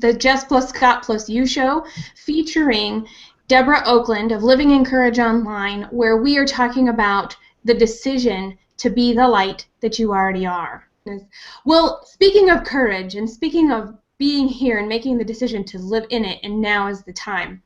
the Jess+Scott+YOU show, featuring Deborah Oakland of Living in Courage Online, where we are talking about the decision to be the light that you already are. Well, speaking of courage and speaking of being here and making the decision to live in it, and now is the time.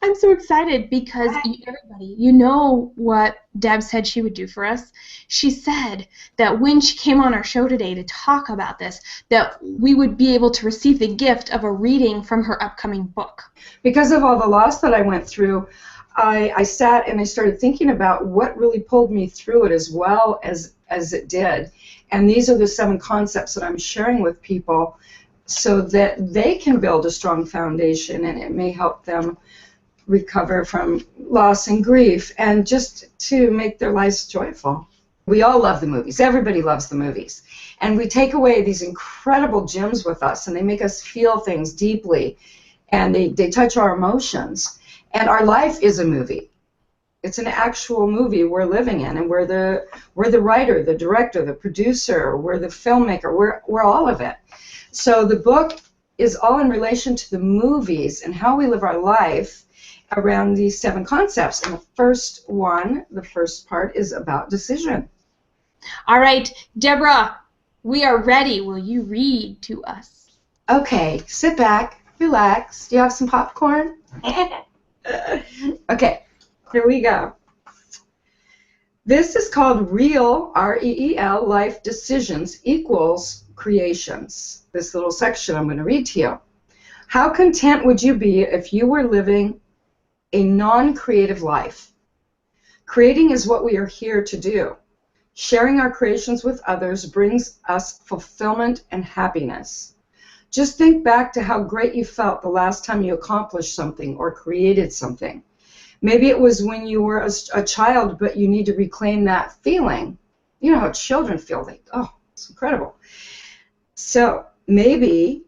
I'm so excited because everybody, you know what Deb said she would do for us? She said that when she came on our show today to talk about this, that we would be able to receive the gift of a reading from her upcoming book. Because of all the loss that I went through, I sat and I started thinking about what really pulled me through it as well as it did. And these are the 7 concepts that I'm sharing with people so that they can build a strong foundation, and it may help them recover from loss and grief, and just to make their lives joyful. We all love the movies. Everybody loves the movies. And we take away these incredible gems with us, and they make us feel things deeply, and they touch our emotions. And our life is a movie. It's an actual movie we're living in, and we're the writer, the director, the producer, we're the filmmaker, we're all of it. So the book is all in relation to the movies and how we live our life around these 7 concepts. And the first part is about decision. All right, Deborah, we are ready. Will you read to us? Okay, sit back, relax. Do you have some popcorn? Okay, here we go. This is called Real, R-E-E-L, Life Decisions equals Creations. This little section I'm going to read to you. How content would you be if you were living a non-creative life? Creating is what we are here to do. Sharing our creations with others brings us fulfillment and happiness. Just think back to how great you felt the last time you accomplished something or created something. Maybe it was when you were a child, but you need to reclaim that feeling. You know how children feel. It's incredible. So maybe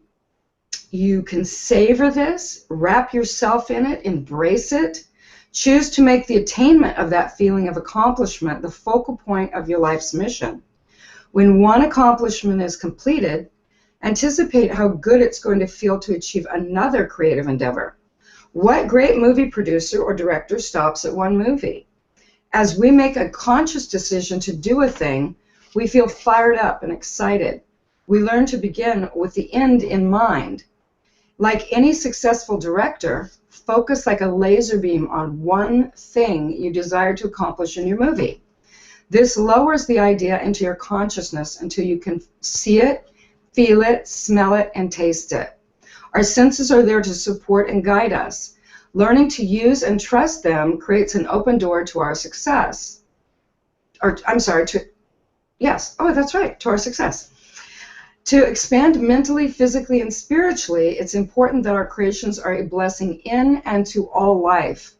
you can savor this, wrap yourself in it, embrace it. Choose to make the attainment of that feeling of accomplishment the focal point of your life's mission. When one accomplishment is completed, anticipate how good it's going to feel to achieve another creative endeavor. What great movie producer or director stops at one movie? As we make a conscious decision to do a thing, we feel fired up and excited. We learn to begin with the end in mind. Like any successful director, focus like a laser beam on one thing you desire to accomplish in your movie. This lowers the idea into your consciousness until you can see it, feel it, smell it, and taste it. Our senses are there to support and guide us. Learning to use and trust them creates an open door to our success. To our success. To expand mentally, physically, and spiritually, it's important that our creations are a blessing in and to all life.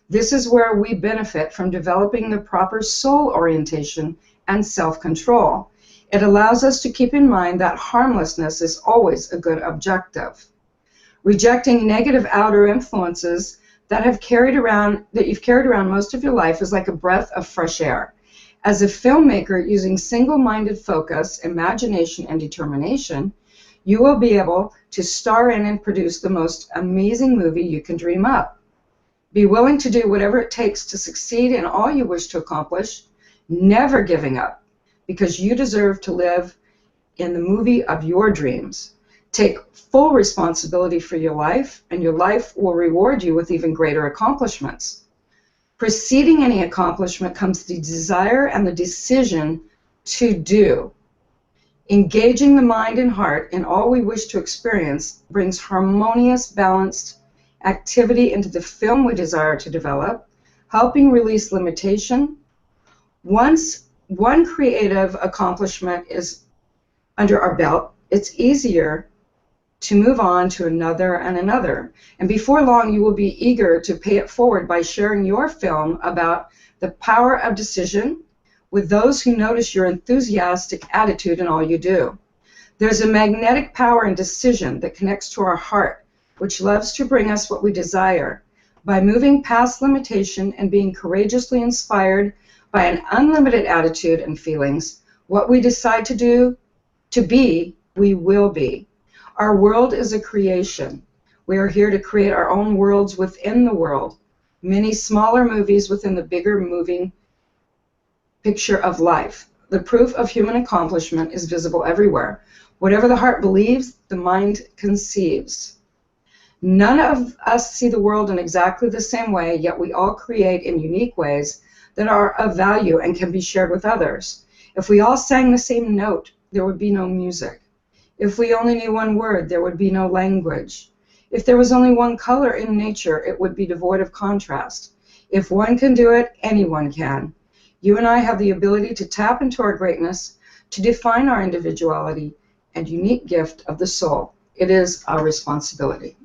This is where we benefit from developing the proper soul orientation and self-control. It allows us to keep in mind that harmlessness is always a good objective. Rejecting negative outer influences that you've carried around most of your life is like a breath of fresh air. As a filmmaker, using single-minded focus, imagination, and determination, you will be able to star in and produce the most amazing movie you can dream up. Be willing to do whatever it takes to succeed in all you wish to accomplish, never giving up, because you deserve to live in the movie of your dreams. Take full responsibility for your life, and your life will reward you with even greater accomplishments. Preceding any accomplishment comes the desire and the decision to do. Engaging the mind and heart in all we wish to experience brings harmonious, balanced activity into the film we desire to develop, helping release limitation. Once one creative accomplishment is under our belt, it's easier to move on to another and another. And before long, you will be eager to pay it forward by sharing your film about the power of decision with those who notice your enthusiastic attitude in all you do. There's a magnetic power in decision that connects to our heart, which loves to bring us what we desire. By moving past limitation and being courageously inspired by an unlimited attitude and feelings, what we decide to do, to be, we will be. Our world is a creation. We are here to create our own worlds within the world, many smaller movies within the bigger moving picture of life. The proof of human accomplishment is visible everywhere. Whatever the heart believes, the mind conceives. None of us see the world in exactly the same way, yet we all create in unique ways that are of value and can be shared with others. If we all sang the same note, there would be no music. If we only knew one word, there would be no language. If there was only one color in nature, it would be devoid of contrast. If one can do it, anyone can. You and I have the ability to tap into our greatness, to define our individuality and unique gift of the soul. It is our responsibility.